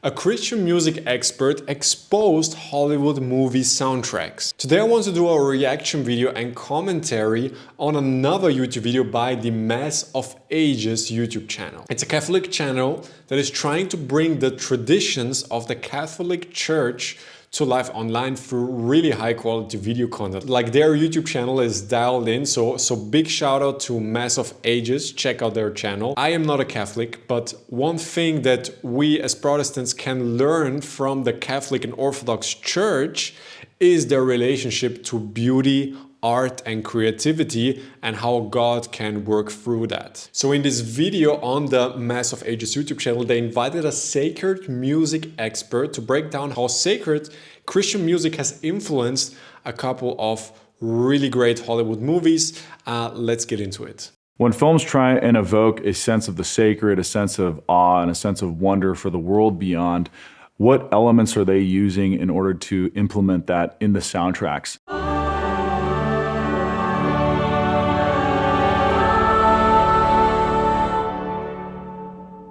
A Christian music expert exposed Hollywood movie soundtracks. Today I want to do a reaction video and commentary on another YouTube video by the Mass of Ages YouTube channel. It's a Catholic channel that is trying to bring the traditions of the Catholic Church to life online through really high quality video content. Like, their YouTube channel is dialed in, so big shout out to Mass of Ages, check out their channel. I am not a Catholic, but one thing that we as Protestants can learn from the Catholic and Orthodox Church is their relationship to beauty, art and creativity, and how God can work through that. So in this video on the Mass of Ages YouTube channel, they invited a sacred music expert to break down how sacred Christian music has influenced a couple of really great Hollywood movies. Let's get into it. When films try and evoke a sense of the sacred, a sense of awe, and a sense of wonder for the world beyond, what elements are they using in order to implement that in the soundtracks?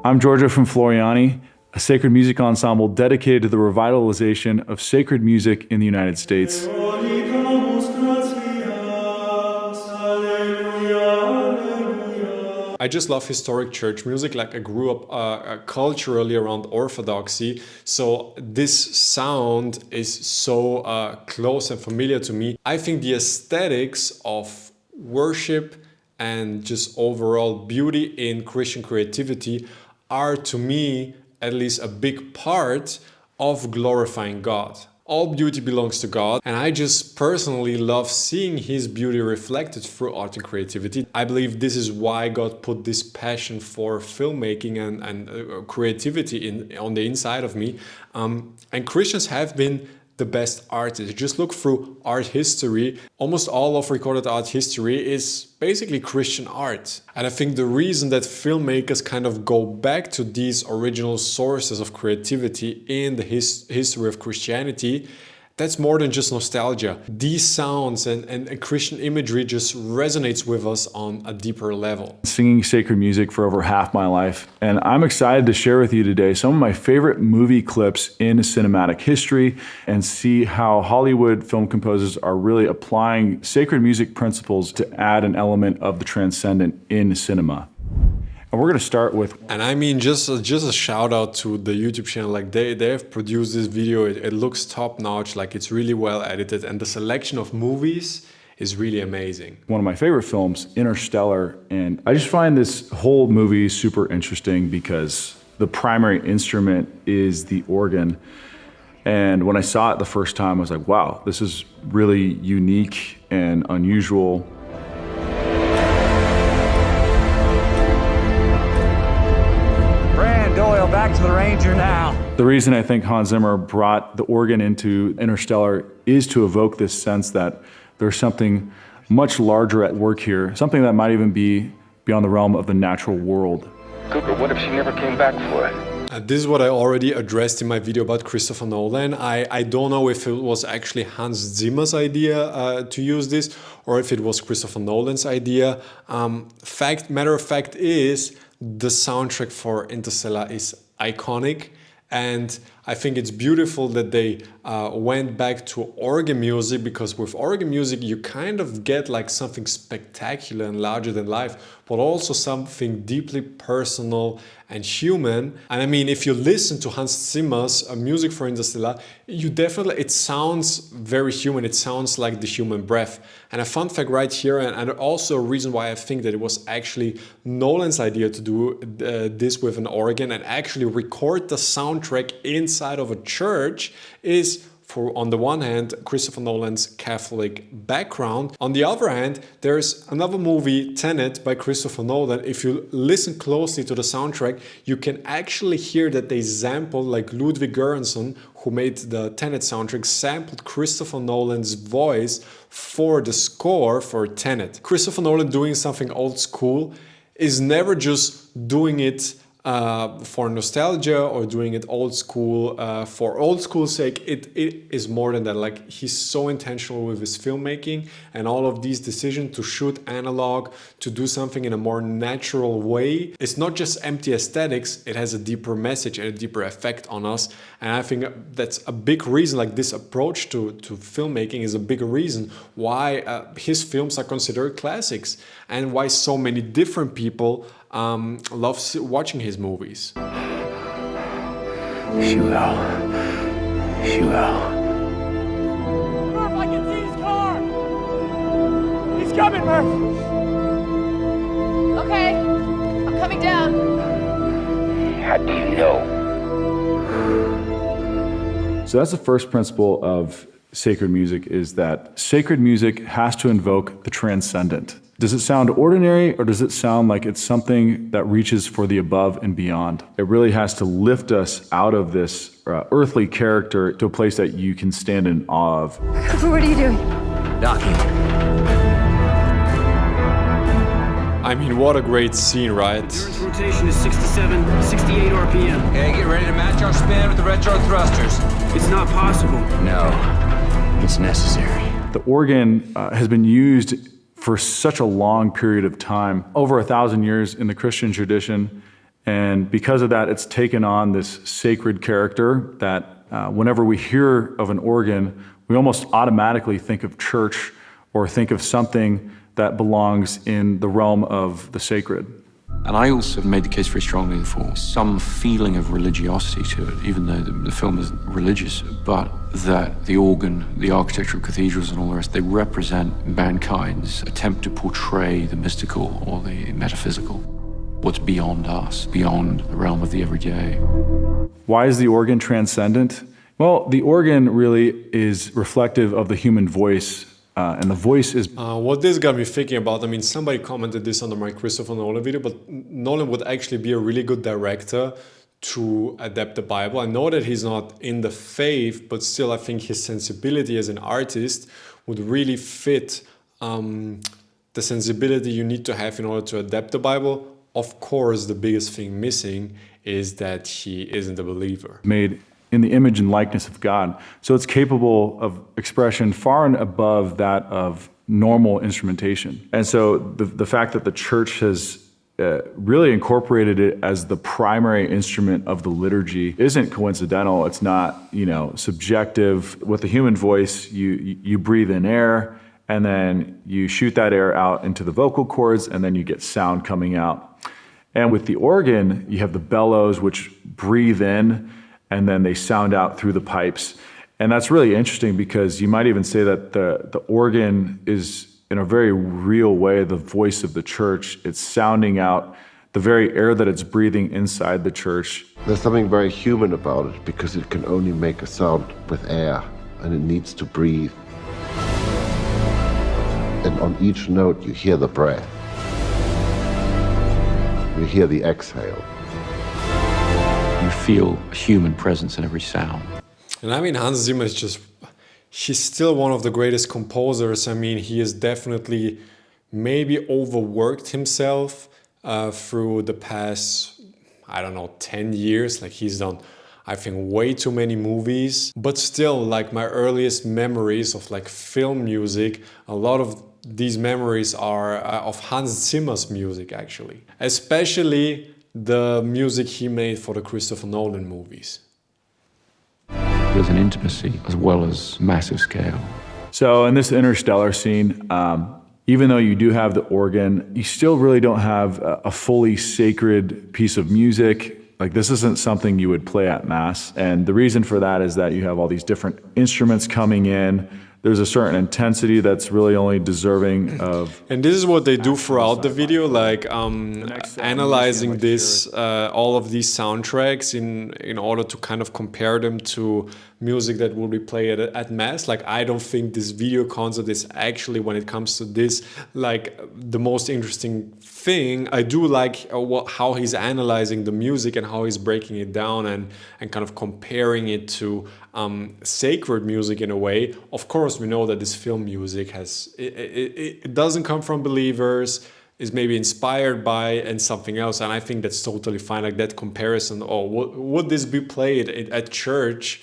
I'm Giorgio from Floriani, a sacred music ensemble dedicated to the revitalization of sacred music in the United States. I just love historic church music. Like, I grew up culturally around Orthodoxy, so this sound is so close and familiar to me. I think the aesthetics of worship and just overall beauty in Christian creativity are, to me, at least a big part of glorifying God. All beauty belongs to God, and I just personally love seeing His beauty reflected through art and creativity. I believe this is why God put this passion for filmmaking and creativity on the inside of me. And Christians have been the best artists. Just look through art history. Almost all of recorded art history is basically Christian art. And I think the reason that filmmakers kind of go back to these original sources of creativity in the history of Christianity, that's more than just nostalgia. These sounds and Christian imagery just resonates with us on a deeper level. Singing sacred music for over half my life, and I'm excited to share with you today some of my favorite movie clips in cinematic history and see how Hollywood film composers are really applying sacred music principles to add an element of the transcendent in cinema. And we're going to start with... And I mean, just a shout out to the YouTube channel. Like, they have produced this video. It looks top notch. Like, it's really well edited, and the selection of movies is really amazing. One of my favorite films, Interstellar, and I just find this whole movie super interesting because the primary instrument is the organ. And when I saw it the first time, I was like, wow, this is really unique and unusual. Back to the Ranger now. The reason I think Hans Zimmer brought the organ into Interstellar is to evoke this sense that there's something much larger at work here, something that might even be beyond the realm of the natural world. Cooper, what if she never came back for it? This is what I already addressed in my video about Christopher Nolan. I don't know if it was actually Hans Zimmer's idea to use this, or if it was Christopher Nolan's idea. Matter of fact is, the soundtrack for Interstellar is iconic, and I think it's beautiful that they went back to organ music, because with organ music you kind of get like something spectacular and larger than life, but also something deeply personal and human. And I mean, if you listen to Hans Zimmer's music for Interstellar, it sounds very human. It sounds like the human breath. And a fun fact right here, and also a reason why I think that it was actually Nolan's idea to do this with an organ and actually record the soundtrack inside of a church, is for, on the one hand, Christopher Nolan's Catholic background. On the other hand, there's another movie, Tenet, by Christopher Nolan. If you listen closely to the soundtrack, you can actually hear that they sampled, like Ludwig Göransson, who made the Tenet soundtrack, sampled Christopher Nolan's voice for the score for Tenet. Christopher Nolan doing something old school is never just doing it for nostalgia or doing it old school for old school's sake. It is more than that. Like, he's so intentional with his filmmaking and all of these decisions to shoot analog, to do something in a more natural way. It's not just empty aesthetics, it has a deeper message and a deeper effect on us. And I think that's a big reason, like this approach to filmmaking is a big reason why his films are considered classics and why so many different people love watching his movies. She will. She will. Murph, I can see his car! He's coming, Murph! Okay, I'm coming down. How do you know? So that's the first principle of sacred music, is that sacred music has to invoke the transcendent. Does it sound ordinary, or does it sound like it's something that reaches for the above and beyond? It really has to lift us out of this earthly character to a place that you can stand in awe of. What are you doing? Docking. I mean, what a great scene, right? Endurance rotation is 67, 68 RPM. Okay, get ready to match our spin with the retro thrusters. It's not possible. No, it's necessary. The organ has been used for such a long period of time, over 1,000 years in the Christian tradition. And because of that, it's taken on this sacred character that whenever we hear of an organ, we almost automatically think of church or think of something that belongs in the realm of the sacred. And I also made the case very strongly for some feeling of religiosity to it, even though the film isn't religious, but that the organ, the architecture of cathedrals and all the rest, they represent mankind's attempt to portray the mystical or the metaphysical, what's beyond us, beyond the realm of the everyday. Why is the organ transcendent? Well, the organ really is reflective of the human voice. And the voice is... What this got me thinking about, I mean, somebody commented this under my Christopher Nolan video, but Nolan would actually be a really good director to adapt the Bible. I know that he's not in the faith, but still I think his sensibility as an artist would really fit the sensibility you need to have in order to adapt the Bible. Of course, the biggest thing missing is that he isn't a believer. Made in the image and likeness of God. So it's capable of expression far and above that of normal instrumentation. And so the fact that the church has really incorporated it as the primary instrument of the liturgy isn't coincidental. It's not, subjective. With the human voice, you breathe in air, and then you shoot that air out into the vocal cords, and then you get sound coming out. And with the organ, you have the bellows, which breathe in, and then they sound out through the pipes. And that's really interesting because you might even say that the organ is, in a very real way, the voice of the church. It's sounding out the very air that it's breathing inside the church. There's something very human about it because it can only make a sound with air, and it needs to breathe. And on each note, you hear the breath. You hear the exhale. You feel a human presence in every sound. And I mean, Hans Zimmer is just, he's still one of the greatest composers. I mean, he has definitely maybe overworked himself through the past, 10 years. Like, he's done, I think, way too many movies. But still, like, my earliest memories of like film music, a lot of these memories are of Hans Zimmer's music, actually. Especially the music he made for the Christopher Nolan movies. There's an intimacy as well as massive scale. So in this interstellar scene, even though you do have the organ, you still really don't have a fully sacred piece of music. Like, this isn't something you would play at Mass. And the reason for that is that you have all these different instruments coming in. There's a certain intensity that's really only deserving of... And this is what they do throughout the video, like analyzing this, all of these soundtracks in order to kind of compare them to music that will be played at Mass. Like, I don't think this video concept is actually, when it comes to this, like the most interesting thing. I do like how he's analyzing the music and how he's breaking it down and kind of comparing it to sacred music in a way. Of course, we know that this film music it doesn't come from believers. is maybe inspired by and something else. And I think that's totally fine. Like that comparison, oh, would this be played at church?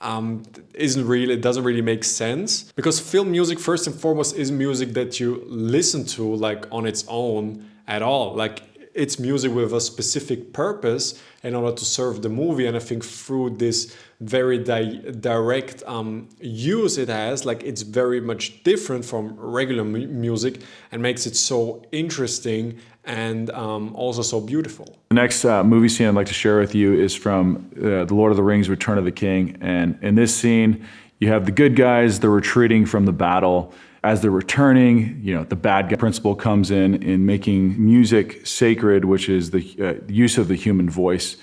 It doesn't really make sense, because film music first and foremost is music that you listen to like on its own at all. Like it's music with a specific purpose in order to serve the movie. And I think through this very direct use it has, like it's very much different from regular music and makes it so interesting and also so beautiful. The next movie scene I'd like to share with you is from The Lord of the Rings, Return of the King. And in this scene, you have the good guys, they're retreating from the battle. As they're returning, the bad guy principle comes in making music sacred, which is the use of the human voice.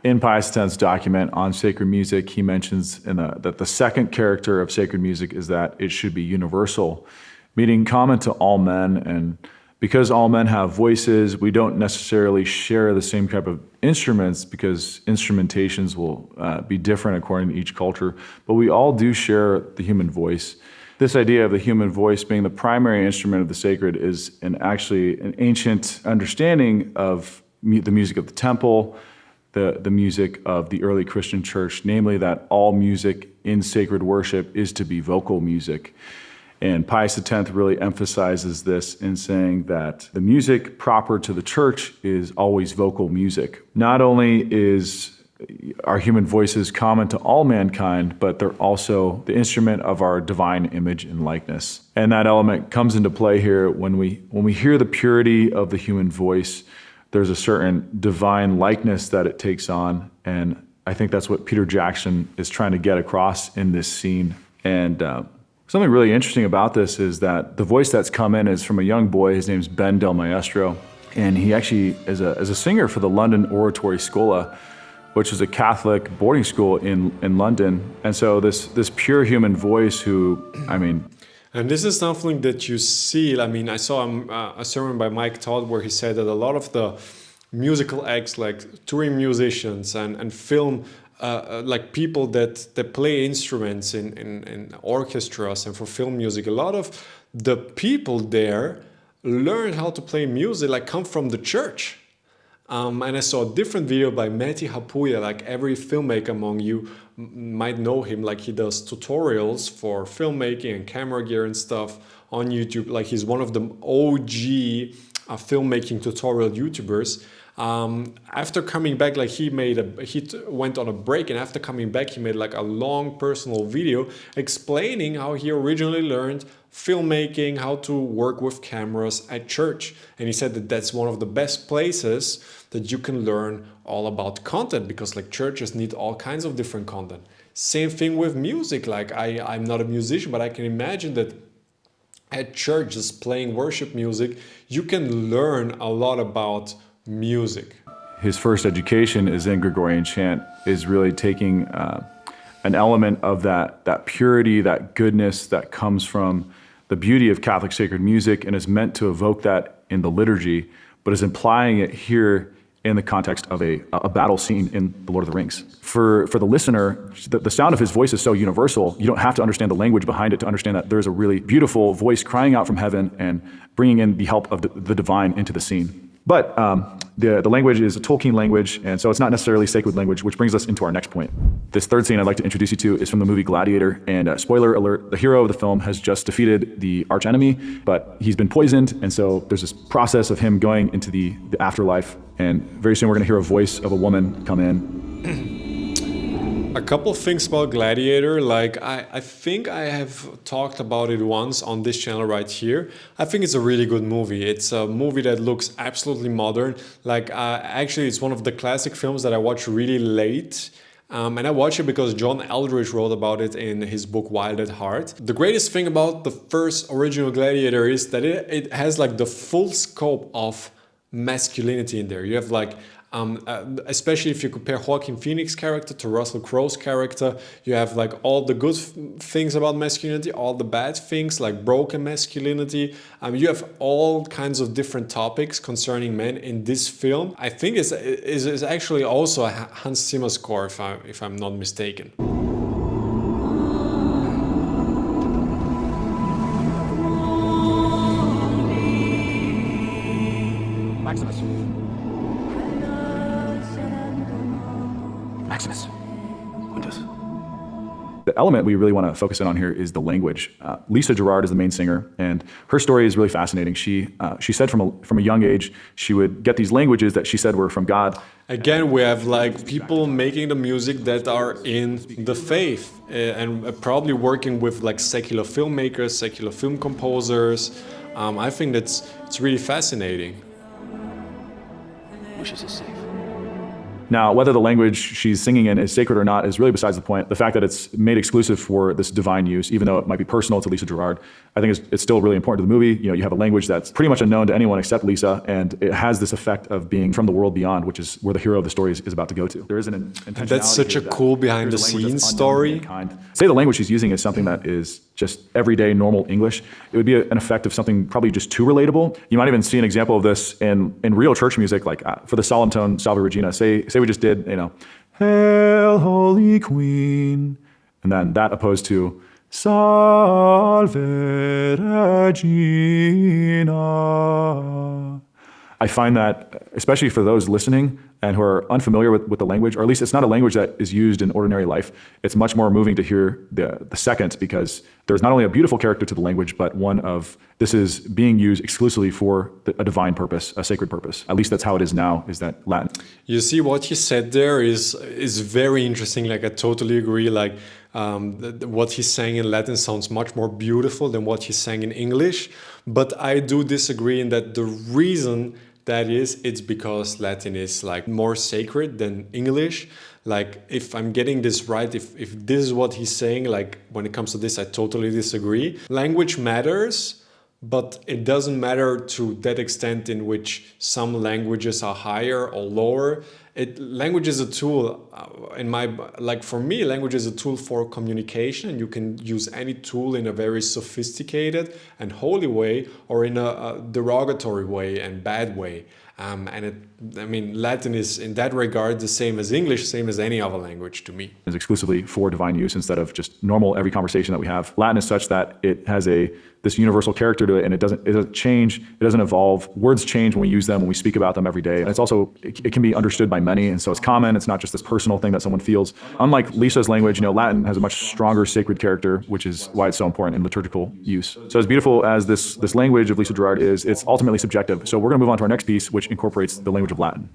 In Pius X's document on sacred music, he mentions that the second character of sacred music is that it should be universal, meaning common to all men. And because all men have voices, we don't necessarily share the same type of instruments, because instrumentations will be different according to each culture, but we all do share the human voice. This idea of the human voice being the primary instrument of the sacred is actually an ancient understanding of the music of the temple, the music of the early Christian church, namely that all music in sacred worship is to be vocal music. And Pius X really emphasizes this in saying that the music proper to the church is always vocal music. Not only is our human voices common to all mankind, but they're also the instrument of our divine image and likeness. And that element comes into play here when we hear the purity of the human voice. There's a certain divine likeness that it takes on, and I think that's what Peter Jackson is trying to get across in this scene. And something really interesting about this is that the voice that's come in is from a young boy. His name's Ben Del Maestro, and he actually is a singer for the London Oratory Schola, which is a Catholic boarding school in London. And so this pure human voice and this is something that you see. I mean, I saw a sermon by Mike Todd where he said that a lot of the musical acts, like touring musicians and film, like people that play instruments in orchestras and for film music, a lot of the people there learn how to play music, like come from the church. And I saw a different video by Matti Hapuja, like every filmmaker among you might know him, like he does tutorials for filmmaking and camera gear and stuff on YouTube. Like he's one of the OG filmmaking tutorial YouTubers. After coming back, like he went on a break, and after coming back, he made like a long personal video explaining how he originally learned filmmaking, how to work with cameras at church. And he said that that's one of the best places that you can learn all about content, because like churches need all kinds of different content. Same thing with music. Like I'm not a musician, but I can imagine that at church, just playing worship music, you can learn a lot about music. His first education is in Gregorian chant, is really taking an element of that purity, that goodness that comes from the beauty of Catholic sacred music, and is meant to evoke that in the liturgy, but is implying it here in the context of a battle scene in The Lord of the Rings. For the listener, the sound of his voice is so universal, you don't have to understand the language behind it to understand that there's a really beautiful voice crying out from heaven and bringing in the help of the divine into the scene. But the language is a Tolkien language, and so it's not necessarily sacred language, which brings us into our next point. This third scene I'd like to introduce you to is from the movie Gladiator, and spoiler alert, the hero of the film has just defeated the archenemy, but he's been poisoned, and so there's this process of him going into the afterlife, and very soon we're going to hear a voice of a woman come in. A couple of things about Gladiator. Like I think I have talked about it once on this channel right here. I think it's a really good movie. It's a movie that looks absolutely modern. Like actually, it's one of the classic films that I watch really late. And I watch it because John Eldridge wrote about it in his book Wild at Heart. The greatest thing about the first original Gladiator is that it has like the full scope of masculinity in there. You have like especially if you compare Joaquin Phoenix's character to Russell Crowe's character, you have like all the good things about masculinity, all the bad things like broken masculinity. You have all kinds of different topics concerning men in this film. I think is actually also a Hans Zimmer score, if I'm not mistaken. the element we really want to focus in on here is the language. Lisa Gerard is the main singer, and her story is really fascinating. She said from a young age, she would get these languages that she said were from God. Again, we have like people making the music that are in the faith and probably working with like secular filmmakers, secular film composers. I think it's really fascinating. Wishes is safe. Now, whether the language she's singing in is sacred or not is really besides the point. The fact that it's made exclusive for this divine use, even though it might be personal to Lisa Gerard, I think it's still really important to the movie. You know, you have a language that's pretty much unknown to anyone except Lisa, and it has this effect of being from the world beyond, which is where the hero of the story is about to go to. There is an intentionality. That's such a cool behind-the-scenes story. Say the language she's using is something that is just everyday, normal English. It would be an effect of something probably just too relatable. You might even see an example of this in real church music, like for the solemn tone, Salve Regina. Say we just did, you know, Hail, Holy Queen, and then that opposed to Salve Regina. I find that, especially for those listening and who are unfamiliar with the language, or at least it's not a language that is used in ordinary life, it's much more moving to hear the second, because there's not only a beautiful character to the language, but one of this is being used exclusively for a divine purpose, a sacred purpose. At least that's how it is now, is that Latin. You see, what he said there is very interesting. Like, I totally agree. Like, what he's saying in Latin sounds much more beautiful than what he's saying in English. But I do disagree in that the reason that is, it's because Latin is like more sacred than English. Like, if I'm getting this right, if this is what he's saying, like when it comes to this, I totally disagree. Language matters, but it doesn't matter to that extent in which some languages are higher or lower. Language is a tool. For me, language is a tool for communication. You can use any tool in a very sophisticated and holy way, or in a derogatory way and bad way. Latin is in that regard the same as English, same as any other language to me. It's exclusively for divine use instead of just normal every conversation that we have. Latin is such that it has this universal character to it, and it doesn't change, it doesn't evolve. Words change when we use them, when we speak about them every day. And it's also, it can be understood by many, and so it's common. It's not just this personal thing that someone feels. Unlike Lisa's language, Latin has a much stronger sacred character, which is why it's so important in liturgical use. So as beautiful as this language of Lisa Gerard is, it's ultimately subjective. So we're gonna move on to our next piece, which incorporates the language of Latin.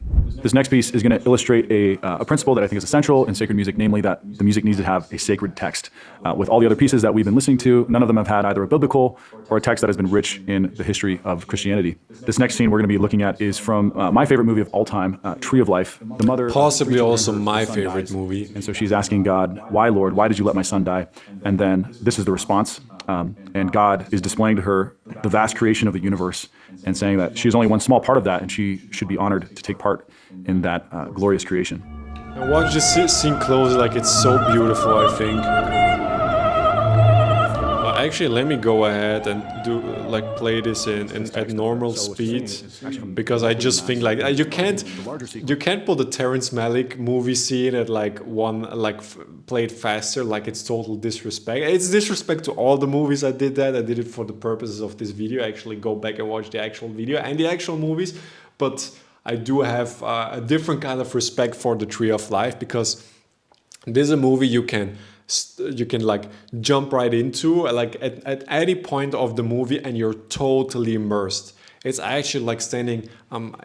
This next piece is gonna illustrate a principle that I think is essential in sacred music, namely that the music needs to have a sacred text. With all the other pieces that we've been listening to, none of them have had either a biblical or a text that has been rich in the history of Christianity. This next scene we're going to be looking at is from my favorite movie of all time, Tree of Life. The mother, possibly also my favorite movie. And so she's asking God, why, Lord, why did you let my son die? And then this is the response. And God is displaying to her the vast creation of the universe and saying that she's only one small part of that, and she should be honored to take part in that glorious creation. And watch this scene close, like it's so beautiful, I think. Actually, let me go ahead and play this at normal speed, because I just think you can't put the Terrence Malick movie scene at play it faster, like it's total disrespect. It's disrespect to all the movies. I did that. I did it for the purposes of this video. Actually, go back and watch the actual video and the actual movies, but I do have a different kind of respect for the Tree of Life, because this is a movie you can jump right into at any point of the movie, and you're totally immersed. It's actually like standing on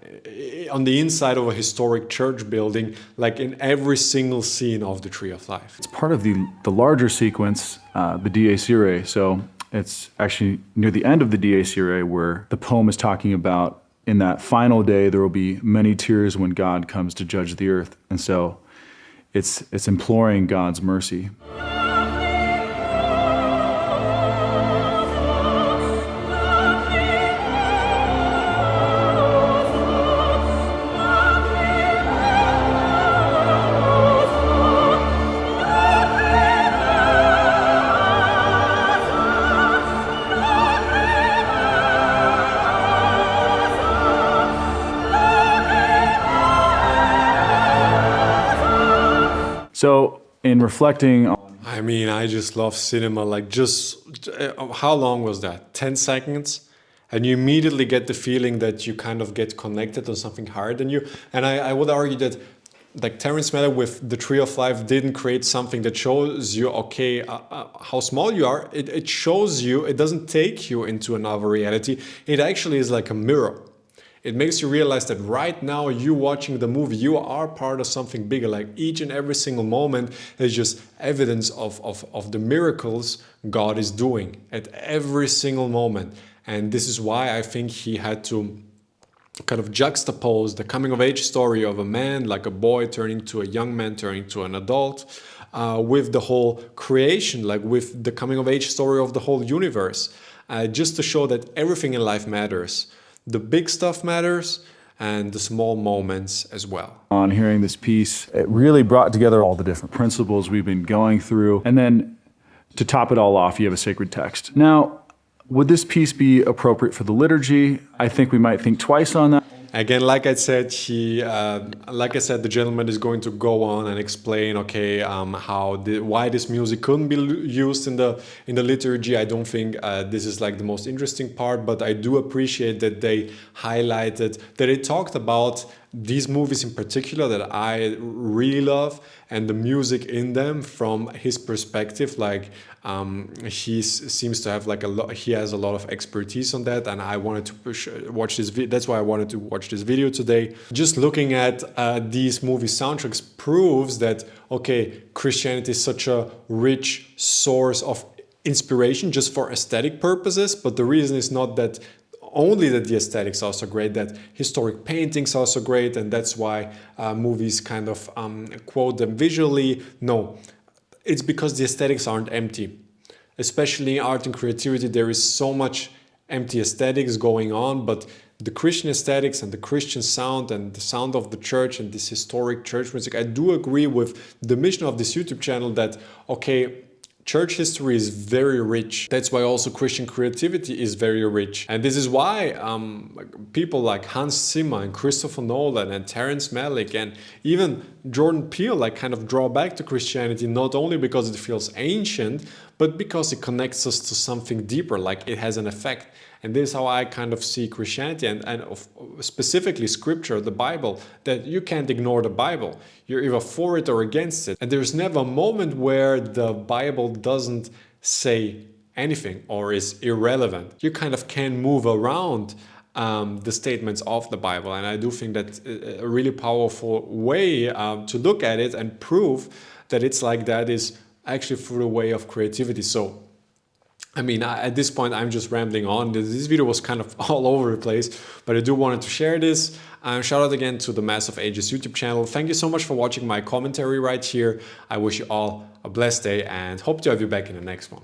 the inside of a historic church building, like in every single scene of the Tree of Life. It's part of the larger sequence, the Dies Irae. So it's actually near the end of the Dies Irae where the poem is talking about, in that final day there will be many tears when God comes to judge the earth. And so it's imploring God's mercy. So in reflecting on... I just love cinema. How long was that? 10 seconds? And you immediately get the feeling that you kind of get connected to something higher than you. And I would argue that like Terrence Malick with The Tree of Life didn't create something that shows you, okay, how small you are. It shows you, it doesn't take you into another reality. It actually is like a mirror. It makes you realize that right now you watching the movie, you are part of something bigger. Like each and every single moment is just evidence of the miracles God is doing at every single moment. And this is why I think he had to kind of juxtapose the coming of age story of a man, like a boy turning to a young man, turning to an adult, with the whole creation, like with the coming of age story of the whole universe, just to show that everything in life matters. The big stuff matters and the small moments as well. On hearing this piece, it really brought together all the different principles we've been going through. And then to top it all off, you have a sacred text. Now, would this piece be appropriate for the liturgy? I think we might think twice on that. Again, like I said, the gentleman is going to go on and explain, okay, why this music couldn't be used in the liturgy. I don't think this is like the most interesting part, but I do appreciate that they highlighted, that they talked about these movies in particular that I really love, and the music in them from his perspective. Like he seems to have like he has a lot of expertise on that, and I wanted to watch this video. That's why I wanted to watch this video today. Just looking at these movie soundtracks proves that, okay, Christianity is such a rich source of inspiration just for aesthetic purposes, but the reason is not that only that the aesthetics are so great, that historic paintings are so great, and that's why movies kind of quote them visually. No, it's because the aesthetics aren't empty. Especially in art and creativity, there is so much empty aesthetics going on, but the Christian aesthetics and the Christian sound and the sound of the church and this historic church music, I do agree with the mission of this YouTube channel that, okay, church history is very rich. That's why also Christian creativity is very rich. And this is why people like Hans Zimmer and Christopher Nolan and Terrence Malick and even Jordan Peele like kind of draw back to Christianity, not only because it feels ancient, but because it connects us to something deeper, like it has an effect. And this is how I kind of see Christianity and specifically scripture, the Bible, that you can't ignore the Bible. You're either for it or against it. And there's never a moment where the Bible doesn't say anything or is irrelevant. You kind of can move around the statements of the Bible. And I do think that's a really powerful way to look at it and prove that it's like that is actually through the way of creativity. So I mean, at this point, I'm just rambling on. This video was kind of all over the place, but I do wanted to share this. Shout out again to the Massive Ages YouTube channel. Thank you so much for watching my commentary right here. I wish you all a blessed day and hope to have you back in the next one.